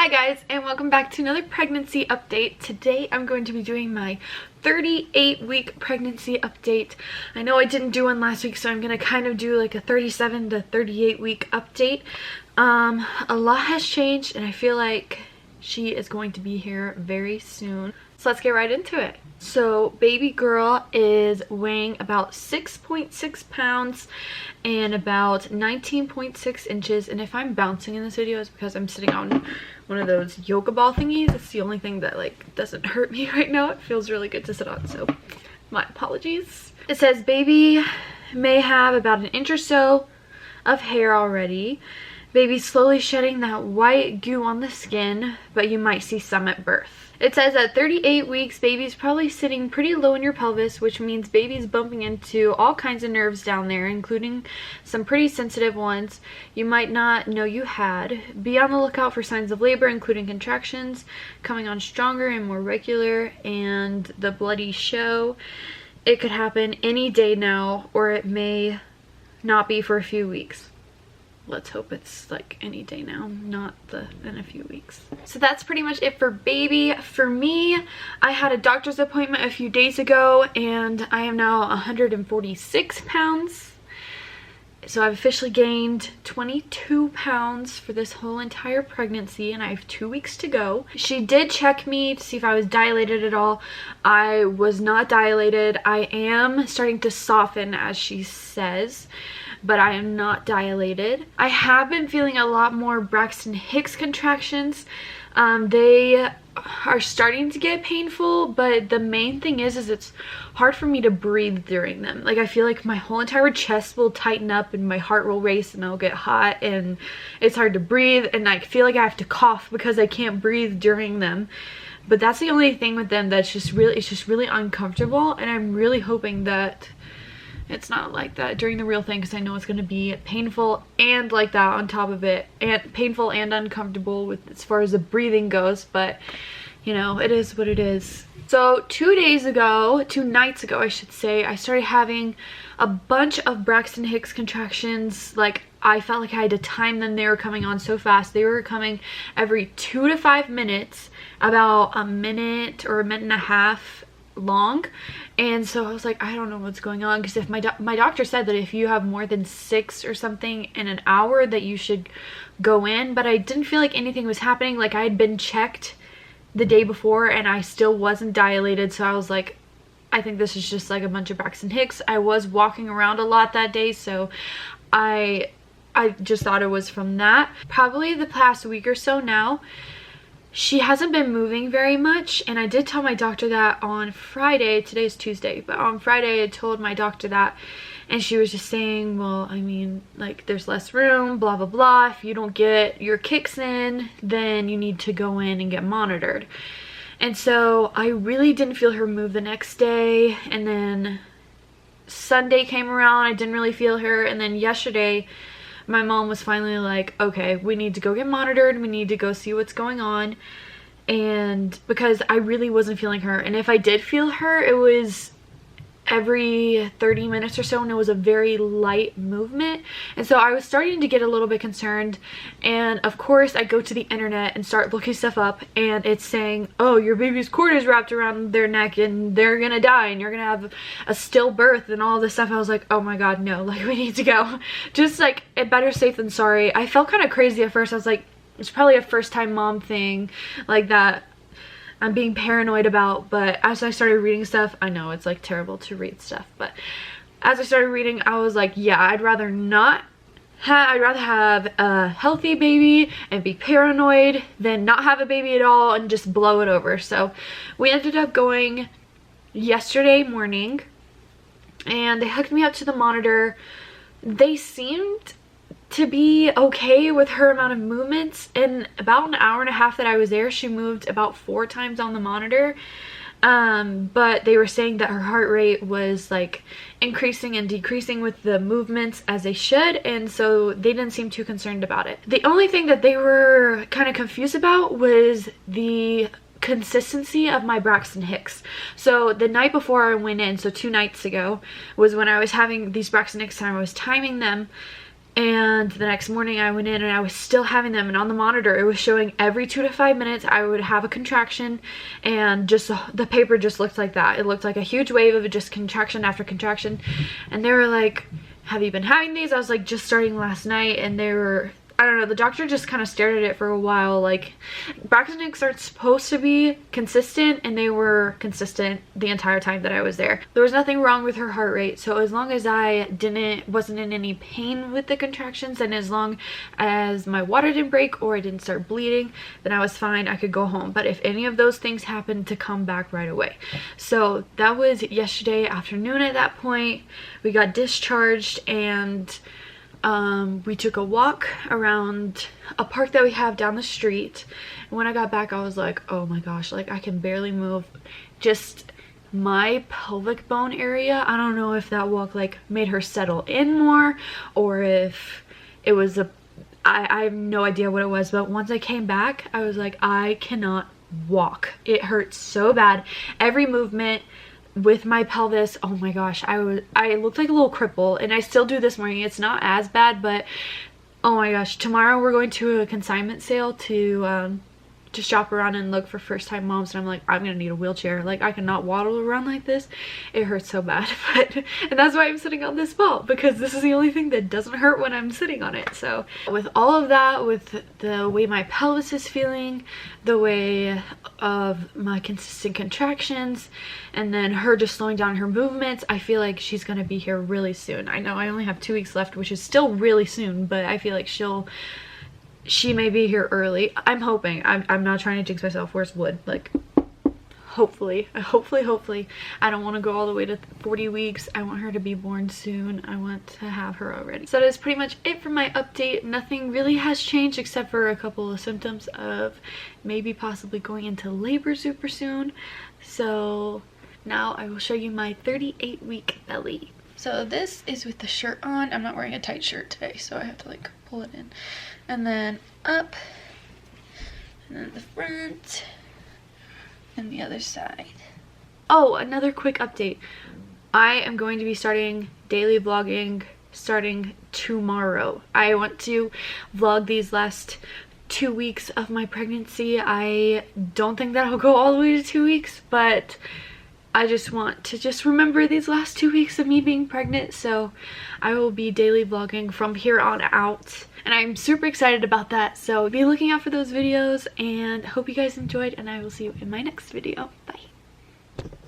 Hi guys, and welcome back to another pregnancy update. Today I'm going to be doing my 38-week pregnancy update. I know I didn't do one last week, so I'm going to kind of do like a 37 to 38 week update. A lot has changed and I feel like she is going to be here very soon. So let's get right into it. So baby girl is weighing about 6.6 pounds and about 19.6 inches. And if I'm bouncing in this video, it's because I'm sitting on one of those yoga ball thingies. It's the only thing that like doesn't hurt me right now. It feels really good to sit on, so my apologies. It says baby may have about an inch or so of hair already. Baby's slowly shedding that white goo on the skin, but you might see some at birth. It says at 38 weeks, baby's probably sitting pretty low in your pelvis, which means baby's bumping into all kinds of nerves down there, including some pretty sensitive ones you might not know you had. Be on the lookout for signs of labor, including contractions coming on stronger and more regular, and the bloody show. It could happen any day now, or it may not be for a few weeks. Let's hope it's like any day now, not in a few weeks. So that's pretty much it for baby. For me, I had a doctor's appointment a few days ago and I am now 146 pounds. So I've officially gained 22 pounds for this whole entire pregnancy and I have 2 weeks to go. She did check me to see if I was dilated at all. I was not dilated. I am starting to soften, as she says, but I am not dilated. I have been feeling a lot more Braxton Hicks contractions. They are starting to get painful, but the main thing is it's hard for me to breathe during them. Like I feel like my whole entire chest will tighten up and my heart will race and I'll get hot and it's hard to breathe, and I feel like I have to cough because I can't breathe during them. But that's the only thing with them that's just really uncomfortable, and I'm really hoping that it's not like that during the real thing, because I know it's going to be painful and like that on top of it, and painful and uncomfortable with as far as the breathing goes, but you know, it is what it is. So 2 nights ago I should say, I started having a bunch of Braxton Hicks contractions. Like I felt like I had to time them. They were coming on so fast. They were coming every 2 to 5 minutes, about a minute or a minute and a half long. And so I was like, I don't know what's going on, because if my doctor said that if you have more than 6 or something in an hour that you should go in, but I didn't feel like anything was happening. Like I had been checked the day before and I still wasn't dilated, so I was like, I think this is just like a bunch of Braxton Hicks. I was walking around a lot that day, so I just thought it was from that. Probably the past week or so now, she hasn't been moving very much, and I did tell my doctor that on Friday. Today's Tuesday, but on Friday I told my doctor that, and she was just saying, well, I mean, like there's less room, blah blah blah. If you don't get your kicks in, then you need to go in and get monitored. And so I really didn't feel her move the next day, and then Sunday came around, I didn't really feel her, and then yesterday my mom was finally like, okay, we need to go get monitored, we need to go see what's going on. And because I really wasn't feeling her, and if I did feel her, it was every 30 minutes or so, and it was a very light movement. And so I was starting to get a little bit concerned, and of course I go to the internet and start looking stuff up, and it's saying, oh, your baby's cord is wrapped around their neck and they're gonna die and you're gonna have a stillbirth and all this stuff. I was like, oh my god, no, like we need to go. Just like, better safe than sorry. I felt kind of crazy at first. I was like, it's probably a first time mom thing like that I'm being paranoid about, but as I started reading stuff, I know it's like terrible to read stuff, but as I started reading, I was like, yeah, I'd rather have a healthy baby and be paranoid than not have a baby at all and just blow it over. So we ended up going yesterday morning and they hooked me up to the monitor. They seemed to be okay with her amount of movements. In about an hour and a half that I was there, she moved about 4 times on the monitor, but they were saying that her heart rate was like increasing and decreasing with the movements as they should, and so they didn't seem too concerned about it. The only thing that they were kind of confused about was the consistency of my Braxton Hicks. So the night before I went in, so 2 nights ago, was when I was having these Braxton Hicks and I was timing them. And the next morning I went in and I was still having them, and on the monitor it was showing every 2 to 5 minutes I would have a contraction, and just the paper just looked like that. It looked like a huge wave of just contraction after contraction. And they were like, have you been having these? I was like, just starting last night. And they were, I don't know, the doctor just kind of stared at it for a while. Like, Braxton Hicks aren't supposed to be consistent, and they were consistent the entire time that I was there. There was nothing wrong with her heart rate, so as long as I wasn't in any pain with the contractions, and as long as my water didn't break or I didn't start bleeding, then I was fine. I could go home. But if any of those things happened, to come back right away. So that was yesterday afternoon. At that point, we got discharged, and we took a walk around a park that we have down the street. And when I got back, I was like, oh my gosh, like I can barely move. Just my pelvic bone area, I don't know if that walk like made her settle in more, or if it was I have no idea what it was. But once I came back, I was like, I cannot walk. It hurt so bad. Every movement with my pelvis, oh my gosh, I looked like a little cripple, and I still do this morning. It's not as bad, but oh my gosh, tomorrow we're going to a consignment sale to shop around and look for first-time moms, and I'm like, I'm gonna need a wheelchair. Like, I cannot waddle around like this. It hurts so bad. And that's why I'm sitting on this ball, because this is the only thing that doesn't hurt when I'm sitting on it. So with all of that, with the way my pelvis is feeling, the way of my consistent contractions, and then her just slowing down her movements, I feel like she's gonna be here really soon. I know I only have 2 weeks left, which is still really soon, but I feel like she may be here early. I'm hoping. I'm not trying to jinx myself. Where's wood? Like, hopefully. I don't want to go all the way to 40 weeks. I want her to be born soon. I want to have her already. So that is pretty much it for my update. Nothing really has changed except for a couple of symptoms of maybe possibly going into labor super soon. So now I will show you my 38-week belly. So this is with the shirt on. I'm not wearing a tight shirt today, so I have to like pull it in. And then up, and then the front, and the other side. Oh, another quick update. I am going to be starting daily vlogging starting tomorrow. I want to vlog these last 2 weeks of my pregnancy. I don't think that I'll go all the way to 2 weeks, but I just want to remember these last 2 weeks of me being pregnant. So I will be daily vlogging from here on out, and I'm super excited about that. So be looking out for those videos, and hope you guys enjoyed, and I will see you in my next video. Bye.